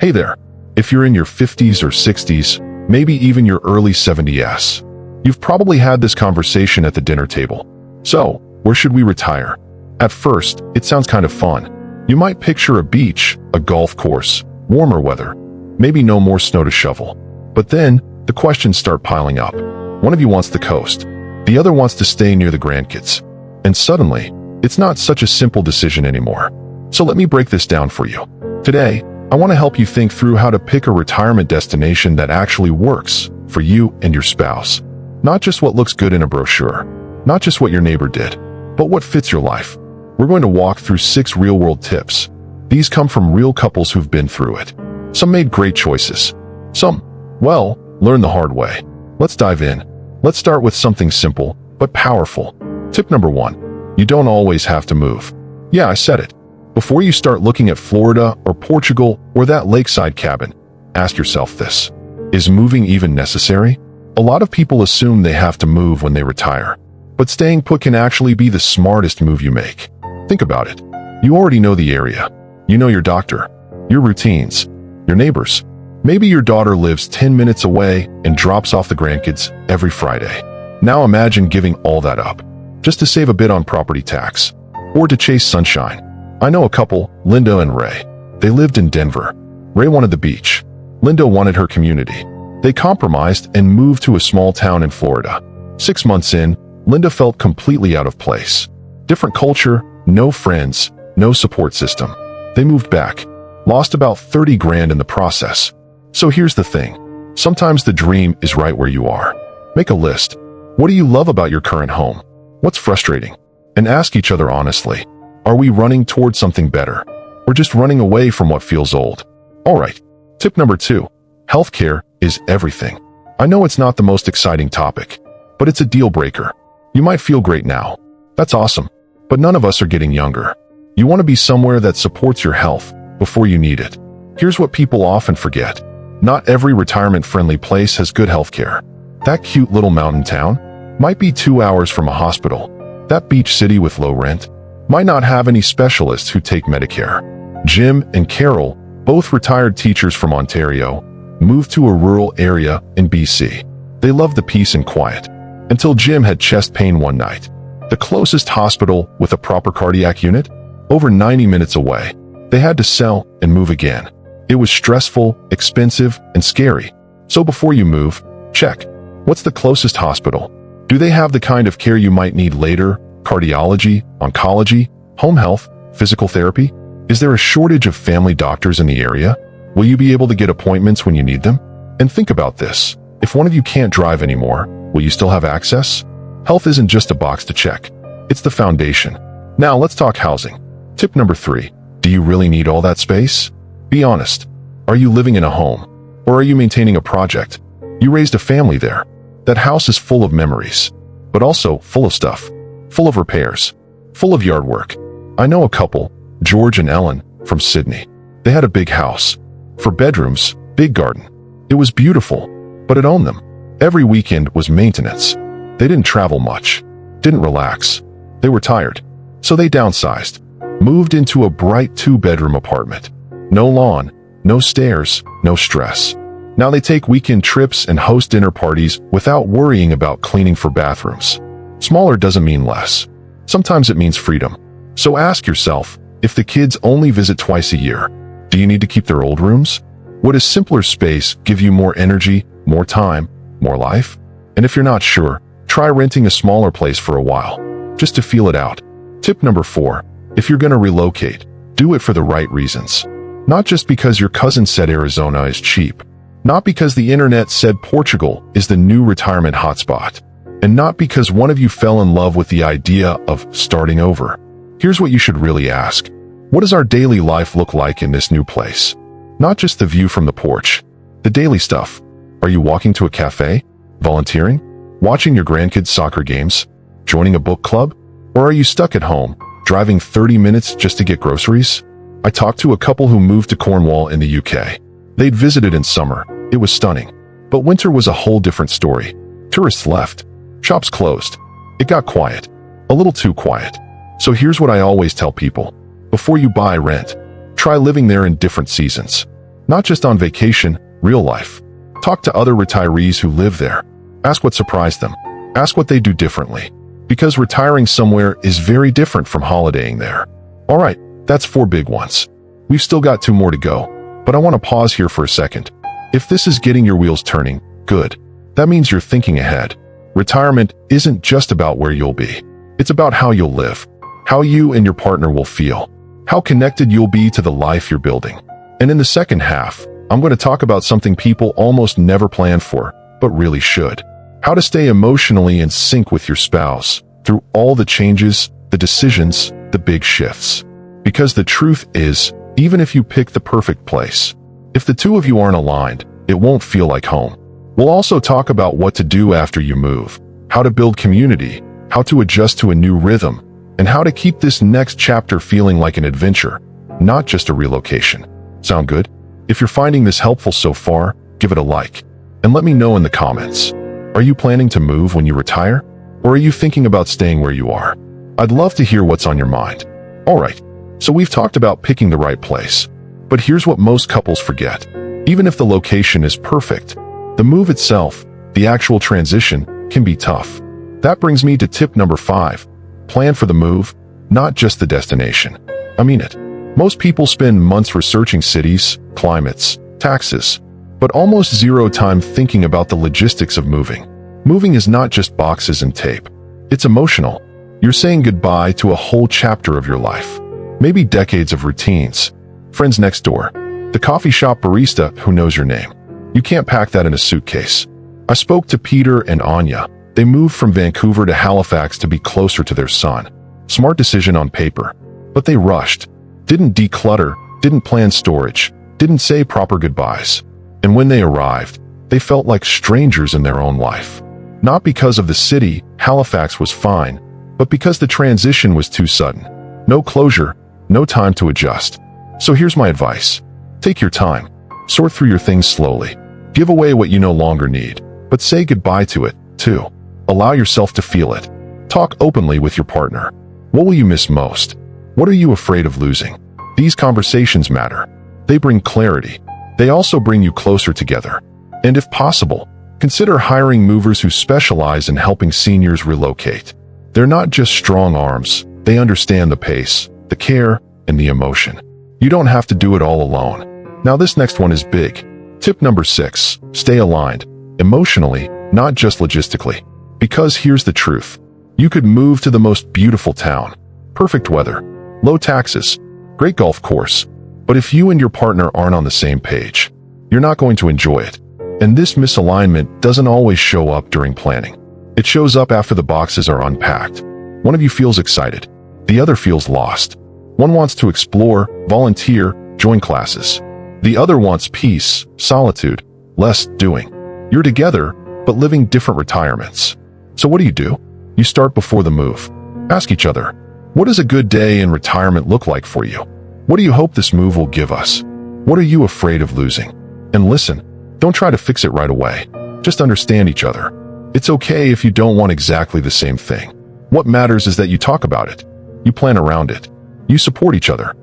Hey there. If you're in your 50s or 60s, maybe even your early 70s, you've probably had this conversation at the dinner table. So, where should we retire? At first, it sounds kind of fun. You might picture a beach, a golf course, warmer weather, maybe no more snow to shovel. But then, the questions start piling up. One of you wants the coast. The other wants to stay near the grandkids. And suddenly, it's not such a simple decision anymore. So let me break this down for you. Today, I want to help you think through how to pick a retirement destination that actually works for you and your spouse. Not just what looks good in a brochure, not just what your neighbor did, but what fits your life. We're going to walk through 6 real-world tips. These come from real couples who've been through it. Some made great choices. Some, well, learned the hard way. Let's dive in. Let's start with something simple, but powerful. Tip number 1. You don't always have to move. Yeah, I said it. Before you start looking at Florida or Portugal or that lakeside cabin, ask yourself this. Is moving even necessary? A lot of people assume they have to move when they retire. But staying put can actually be the smartest move you make. Think about it. You already know the area. You know your doctor, your routines, your neighbors. Maybe your daughter lives 10 minutes away and drops off the grandkids every Friday. Now imagine giving all that up, just to save a bit on property tax, or to chase sunshine. I know a couple, Linda and Ray. They lived in Denver. Ray wanted the beach. Linda wanted her community. They compromised and moved to a small town in Florida. 6 months in, Linda felt completely out of place. Different culture, no friends, no support system. They moved back, lost about 30 grand in the process. So here's the thing. Sometimes the dream is right where you are. Make a list. What do you love about your current home? What's frustrating? And ask each other honestly. Are we running towards something better? Or just running away from what feels old? Alright, tip number 2. Healthcare is everything. I know it's not the most exciting topic, but it's a deal breaker. You might feel great now. That's awesome. But none of us are getting younger. You want to be somewhere that supports your health before you need it. Here's what people often forget. Not every retirement-friendly place has good healthcare. That cute little mountain town might be 2 hours from a hospital. That beach city with low rent might not have any specialists who take Medicare. Jim and Carol, both retired teachers from Ontario, moved to a rural area in BC. They loved the peace and quiet, until Jim had chest pain one night. The closest hospital with a proper cardiac unit? Over 90 minutes away. They had to sell and move again. It was stressful, expensive, and scary. So before you move, check. What's the closest hospital? Do they have the kind of care you might need later? Cardiology, oncology, home health, physical therapy? Is there a shortage of family doctors in the area? Will you be able to get appointments when you need them? And think about this. If one of you can't drive anymore, will you still have access? Health isn't just a box to check. It's the foundation. Now let's talk housing. Tip number 3. Do you really need all that space? Be honest. Are you living in a home? Or are you maintaining a project? You raised a family there. That house is full of memories, but also full of stuff. Full of repairs. Full of yard work. I know a couple, George and Ellen, from Sydney. They had a big house. 4 bedrooms, big garden. It was beautiful, but it owned them. Every weekend was maintenance. They didn't travel much. Didn't relax. They were tired. So they downsized. Moved into a bright 2-bedroom apartment. No lawn, no stairs, no stress. Now they take weekend trips and host dinner parties without worrying about cleaning for bathrooms. Smaller doesn't mean less. Sometimes it means freedom. So ask yourself, if the kids only visit twice a year, do you need to keep their old rooms? Would a simpler space give you more energy, more time, more life? And if you're not sure, try renting a smaller place for a while, just to feel it out. Tip number 4. If you're going to relocate, do it for the right reasons. Not just because your cousin said Arizona is cheap. Not because the internet said Portugal is the new retirement hotspot. And not because one of you fell in love with the idea of starting over. Here's what you should really ask. What does our daily life look like in this new place? Not just the view from the porch. The daily stuff. Are you walking to a cafe? Volunteering? Watching your grandkids' soccer games? Joining a book club? Or are you stuck at home, driving 30 minutes just to get groceries? I talked to a couple who moved to Cornwall in the UK. They'd visited in summer. It was stunning. But winter was a whole different story. Tourists left. Shops closed. It got quiet. A little too quiet. So here's what I always tell people. Before you buy, rent. Try living there in different seasons. Not just on vacation, real life. Talk to other retirees who live there. Ask what surprised them. Ask what they do differently. Because retiring somewhere is very different from holidaying there. Alright, that's 4 big ones. We've still got 2 more to go, but I want to pause here for a second. If this is getting your wheels turning, good. That means you're thinking ahead. Retirement isn't just about where you'll be. It's about how you'll live, how you and your partner will feel, how connected you'll be to the life you're building. And in the second half, I'm going to talk about something people almost never plan for, but really should. How to stay emotionally in sync with your spouse through all the changes, the decisions, the big shifts. Because the truth is, even if you pick the perfect place, if the two of you aren't aligned, it won't feel like home. We'll also talk about what to do after you move, how to build community, how to adjust to a new rhythm, and how to keep this next chapter feeling like an adventure, not just a relocation. Sound good? If you're finding this helpful so far, give it a like. And let me know in the comments. Are you planning to move when you retire? Or are you thinking about staying where you are? I'd love to hear what's on your mind. Alright, so we've talked about picking the right place. But here's what most couples forget. Even if the location is perfect, the move itself, the actual transition, can be tough. That brings me to tip number 5. Plan for the move, not just the destination. I mean it. Most people spend months researching cities, climates, taxes, but almost zero time thinking about the logistics of moving. Moving is not just boxes and tape. It's emotional. You're saying goodbye to a whole chapter of your life. Maybe decades of routines. Friends next door. The coffee shop barista who knows your name. You can't pack that in a suitcase. I spoke to Peter and Anya. They moved from Vancouver to Halifax to be closer to their son. Smart decision on paper. But they rushed. Didn't declutter, didn't plan storage, didn't say proper goodbyes. And when they arrived, they felt like strangers in their own life. Not because of the city, Halifax was fine, but because the transition was too sudden. No closure, no time to adjust. So here's my advice. Take your time. Sort through your things slowly. Give away what you no longer need, but say goodbye to it, too. Allow yourself to feel it. Talk openly with your partner. What will you miss most? What are you afraid of losing? These conversations matter. They bring clarity. They also bring you closer together. And if possible, consider hiring movers who specialize in helping seniors relocate. They're not just strong arms. They understand the pace, the care, and the emotion. You don't have to do it all alone. Now this next one is big. Tip number 6, stay aligned, emotionally, not just logistically. Because here's the truth. You could move to the most beautiful town, perfect weather, low taxes, great golf course. But if you and your partner aren't on the same page, you're not going to enjoy it. And this misalignment doesn't always show up during planning. It shows up after the boxes are unpacked. One of you feels excited. The other feels lost. One wants to explore, volunteer, join classes. The other wants peace, solitude, less doing. You're together, but living different retirements. So what do? You start before the move. Ask each other, what does a good day in retirement look like for you? What do you hope this move will give us? What are you afraid of losing? And listen, don't try to fix it right away. Just understand each other. It's okay if you don't want exactly the same thing. What matters is that you talk about it. You plan around it. You support each other.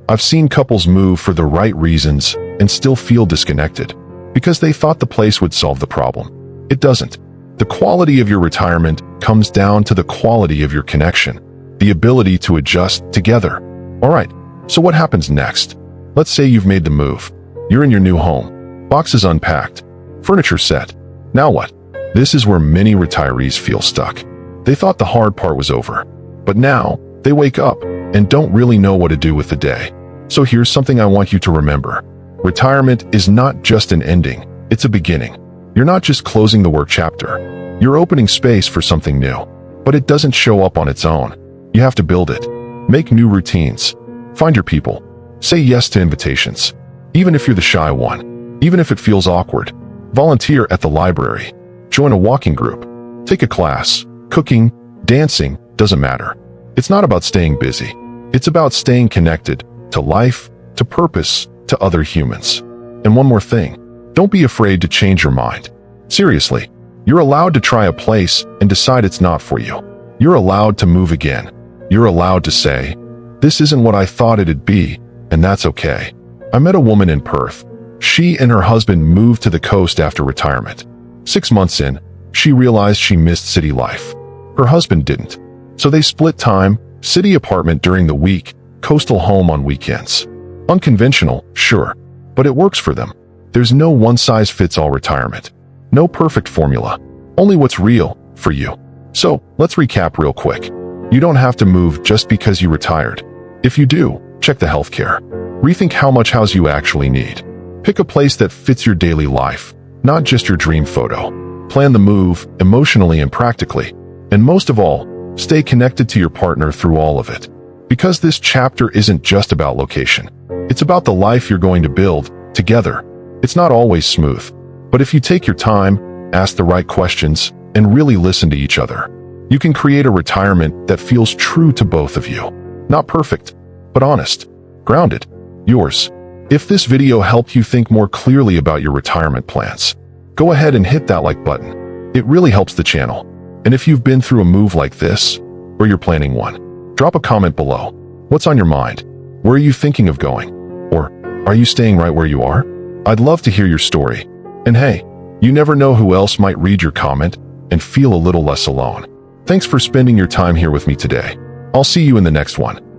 I've seen couples move for the right reasons and still feel disconnected because they thought the place would solve the problem. It doesn't. The quality of your retirement comes down to the quality of your connection, the ability to adjust together. All right, so what happens next? Let's say you've made the move. You're in your new home. Boxes unpacked. Furniture set. Now what? This is where many retirees feel stuck. They thought the hard part was over. But now, they wake up and don't really know what to do with the day. So here's something I want you to remember. Retirement is not just an ending, it's a beginning. You're not just closing the work chapter. You're opening space for something new. But it doesn't show up on its own. You have to build it. Make new routines. Find your people. Say yes to invitations. Even if you're the shy one. Even if it feels awkward. Volunteer at the library. Join a walking group. Take a class. Cooking, dancing, doesn't matter. It's not about staying busy. It's about staying connected to life, to purpose, to other humans. And one more thing. Don't be afraid to change your mind. Seriously, you're allowed to try a place and decide it's not for you. You're allowed to move again. You're allowed to say, this isn't what I thought it'd be, and that's okay. I met a woman in Perth. She and her husband moved to the coast after retirement. 6 months in, she realized she missed city life. Her husband didn't. So they split time, city apartment during the week, coastal home on weekends. Unconventional, sure, but it works for them. There's no one-size-fits-all retirement. No perfect formula. Only what's real for you. So, let's recap real quick. You don't have to move just because you retired. If you do, check the healthcare. Rethink how much house you actually need. Pick a place that fits your daily life, not just your dream photo. Plan the move, emotionally and practically. And most of all, stay connected to your partner through all of it. Because this chapter isn't just about location. It's about the life you're going to build together. It's not always smooth. But if you take your time, ask the right questions, and really listen to each other, you can create a retirement that feels true to both of you. Not perfect, but honest. Grounded. Yours. If this video helped you think more clearly about your retirement plans, go ahead and hit that like button. It really helps the channel. And if you've been through a move like this, or you're planning one, drop a comment below. What's on your mind? Where are you thinking of going? Or are you staying right where you are? I'd love to hear your story. And hey, you never know who else might read your comment and feel a little less alone. Thanks for spending your time here with me today. I'll see you in the next one.